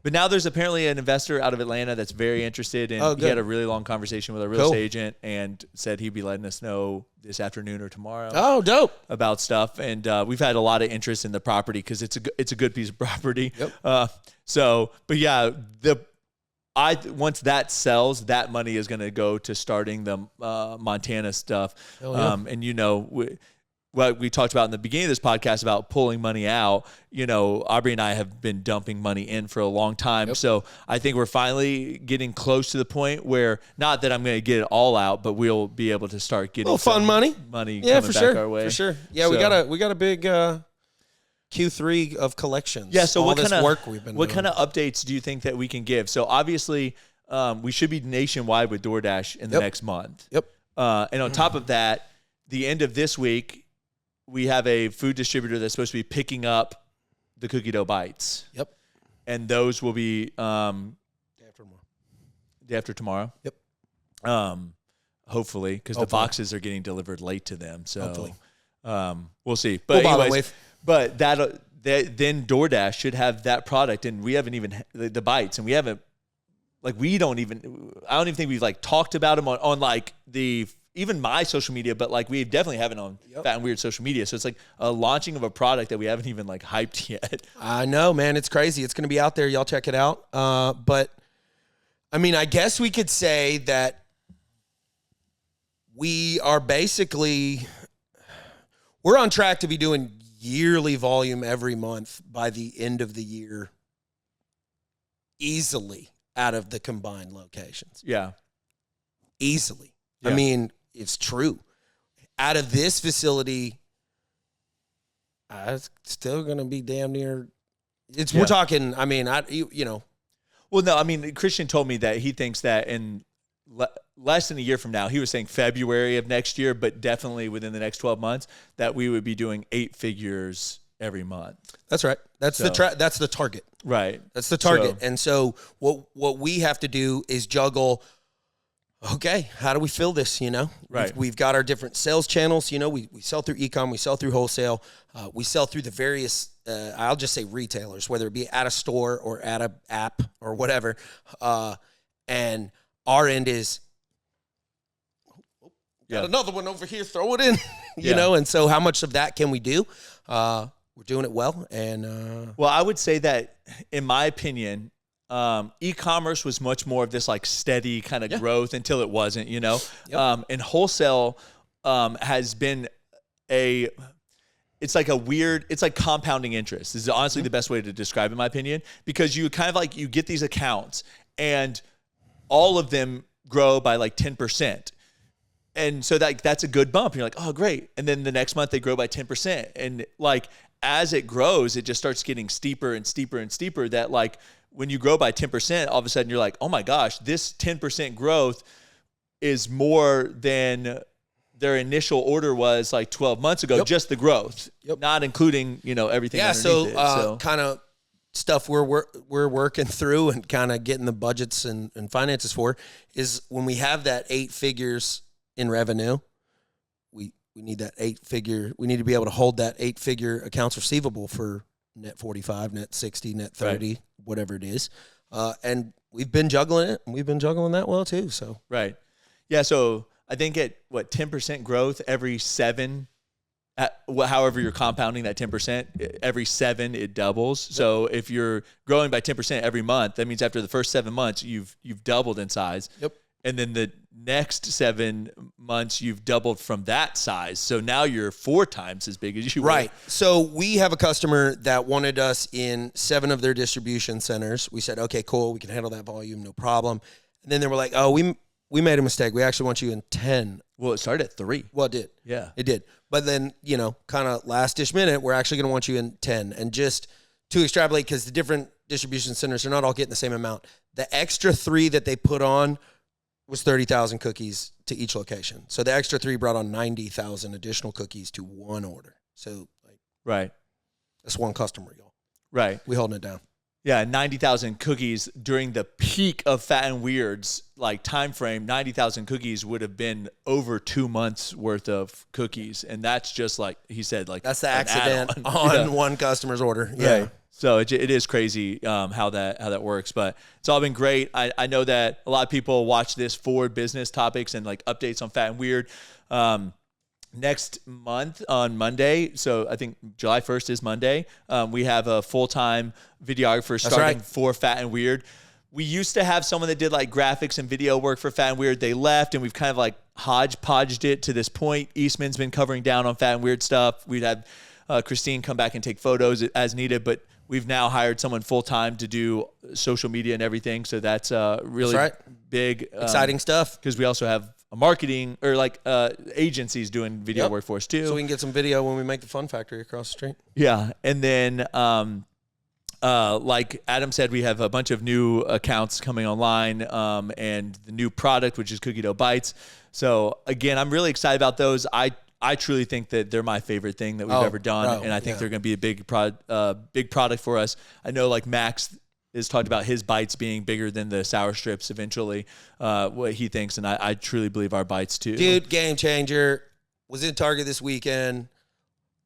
But now there's apparently an investor out of Atlanta that's very interested. And he had a really long conversation with a real estate agent and said he'd be letting us know this afternoon or tomorrow. Oh, dope. About stuff. And we've had a lot of interest in the property because it's a good piece of property. Yep. But yeah, once that sells, that money is going to go to starting the Montana stuff. And what we talked about in the beginning of this podcast about pulling money out, Aubrey and I have been dumping money in for a long time. Yep. So I think we're finally getting close to the point where, not that I'm going to get it all out, but we'll be able to start getting a little fun money coming for back our way. For sure. Yeah, so, we got a big Q3 of collections. Yeah, so what kind of work we've been doing. What kind of updates do you think that we can give? So obviously, we should be nationwide with DoorDash in the next month. Yep. And on top of that, the end of this week, we have a food distributor that's supposed to be picking up the cookie dough bites. Yep. And those will be day after tomorrow. Yep. Hopefully, because the boxes are getting delivered late to them. So hopefully. We'll see. But anyways, then DoorDash should have that product, and we haven't even the bites, and we haven't I don't even think we've like talked about them on like even my social media, but like we definitely haven't on Fat and Weird social media. So it's like a launching of a product that we haven't even like hyped yet. I know, man. It's crazy. It's going to be out there. Y'all check it out. But I mean, I guess we could say that we are basically, we're on track to be doing yearly volume every month by the end of the year, easily out of the combined locations. Yeah. Easily. Yeah. I mean, it's true. Out of this facility, it's still going to be damn near. We're talking. I mean, Well, no, I mean, Christian told me that he thinks that in less than a year from now, he was saying February of next year, but definitely within the next 12 months, that we would be doing 8 figures every month. That's right. That's the target. Right. That's the target. And so what we have to do is juggle. Okay, how do we fill this, Right. We've got our different sales channels, we sell through e-com, we sell through wholesale, we sell through the various, I'll just say retailers, whether it be at a store or at a app or whatever. And our end is, got another one over here, throw it in, you know? And so how much of that can we do? We're doing it well. And well, I would say that, in my opinion, e-commerce was much more of this like steady kind of growth until it wasn't, and wholesale has been it's like compounding interest. This is honestly the best way to describe it, in my opinion, because you kind of like, you get these accounts and all of them grow by like 10%. And so that's a good bump. You're like, oh, great. And then the next month they grow by 10%. And like, as it grows, it just starts getting steeper and steeper and steeper, that like, when you grow by 10%, all of a sudden you're like, oh my gosh, this 10% growth is more than their initial order was like 12 months ago, just the growth, not including, everything underneath it. So kind of stuff we're working through and kind of getting the budgets and finances for is when we have that 8 figures in revenue, we need that 8-figure, we need to be able to hold that 8-figure accounts receivable for net 45, net 60, net 30, whatever it is. And we've been juggling it, and we've been juggling that well too. So right. Yeah. So I think at 10% growth every 7, however you're compounding that 10%, every 7 it doubles. Yep. So if you're growing by 10% every month, that means after the first 7 months, you've doubled in size. Yep. And then the next 7 months, you've doubled from that size. So now you're 4 times as big as you were. Right. So we have a customer that wanted us in 7 of their distribution centers. We said, okay, cool. We can handle that volume. No problem. And then they were like, oh, we made a mistake. We actually want you in 10. Well, it started at 3. Well, it did. Yeah. It did. But then, kind of last-ish minute, we're actually going to want you in 10. And just to extrapolate, because the different distribution centers are not all getting the same amount, the extra 3 that they put on was 30,000 cookies to each location. So the extra 3 brought on 90,000 additional cookies to one order. So, right. That's one customer, y'all. Right. We holding it down. Yeah, 90,000 cookies during the peak of Fat and Weird's time frame. 90,000 cookies would have been over 2 months worth of cookies, and that's just like he said, that's the accident on one customer's order. Yeah. Right. So it is crazy how that works, but it's all been great. I know that a lot of people watch this for business topics and updates on Fat and Weird. Next month on Monday, so I think July 1st is Monday, we have a full-time videographer starting for Fat and Weird. We used to have someone that did graphics and video work for Fat and Weird. They left, and we've kind of hodgepodged it to this point. Eastman's been covering down on Fat and Weird stuff. We'd have Christine come back and take photos as needed, but we've now hired someone full-time to do social media and everything, so that's really big. Exciting stuff. Because we also have a marketing or agencies doing video work for us too. So we can get some video when we make the Fun Factory across the street. Yeah. And then, like Adam said, we have a bunch of new accounts coming online and the new product, which is Cookie Dough Bites. So again, I'm really excited about those. I truly think that they're my favorite thing that we've ever done. And I think they're going to be a big product for us. I know Max has talked about his bites being bigger than the sour strips eventually, what he thinks, and I truly believe our bites too. Dude, game changer. Was in Target this weekend.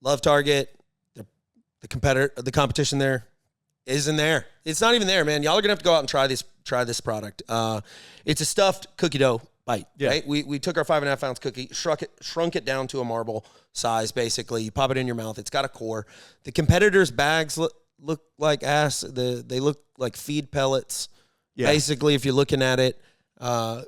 Love Target. The competition there isn't there. It's not even there, man. Y'all are gonna have to go out and try this product. It's a stuffed cookie dough bite. Yeah. Right? We took our 5.5 ounce cookie, shrunk it down to a marble size. Basically, you pop it in your mouth. It's got a core. The competitors' bags look like ass. They look like feed pellets. Yeah. Basically, if you're looking at it, Ben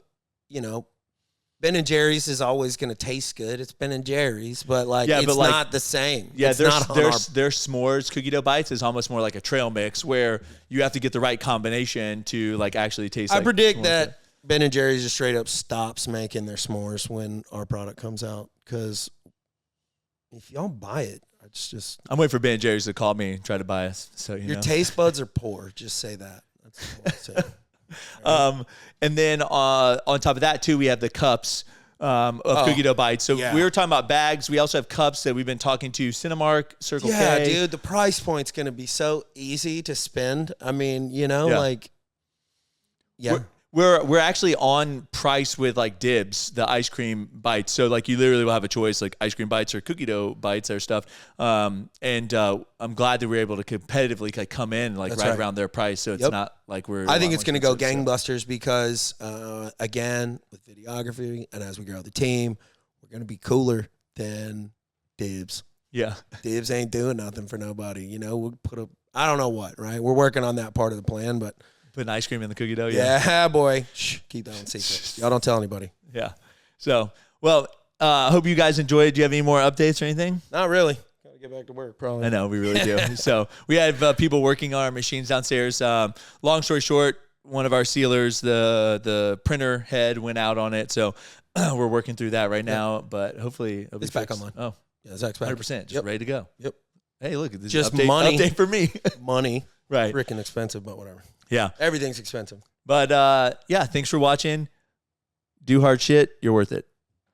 and Jerry's is always going to taste good. It's Ben and Jerry's, but it's not the same. Yeah, their s'mores cookie dough bites is almost more like a trail mix where you have to get the right combination to actually taste. I predict that Ben and Jerry's just straight up stops making their s'mores when our product comes out, because if y'all buy it, I'm waiting for Ben and Jerry's to call me and try to buy us. So your taste buds are poor. Just say that. That's all I'm saying. And then on top of that too, we have the cups of Cookie Dough Bites. So we were talking about bags. We also have cups that we've been talking to Cinemark, Circle K. Yeah, dude, the price point's going to be so easy to spend. I mean, We're actually on price with Dibs, the ice cream bites. So you literally will have a choice, ice cream bites or cookie dough bites or stuff. And I'm glad that we're able to competitively come in around their price. So it's not we're. I think it's going to go gangbusters because again, with videography and as we grow the team, we're going to be cooler than Dibs. Yeah, Dibs ain't doing nothing for nobody. We'll put I don't know what. Right, we're working on that part of the plan, but. Putting ice cream in the cookie dough, yeah, boy. Shh, keep that one secret. Y'all don't tell anybody. Yeah. So, well, hope you guys enjoyed. Do you have any more updates or anything? Not really. Gotta get back to work, probably. I know, we really do. So, we have people working on our machines downstairs. Long story short, one of our sealers, the printer head went out on it. So, we're working through that right now, but hopefully it'll be back online. Oh, yeah, Zach's back. 100%. Just ready to go. Yep. Hey, look, this just is money. Update for me. Money. Right. Freaking expensive, but whatever. Yeah. Everything's expensive. But, thanks for watching. Do hard shit. You're worth it.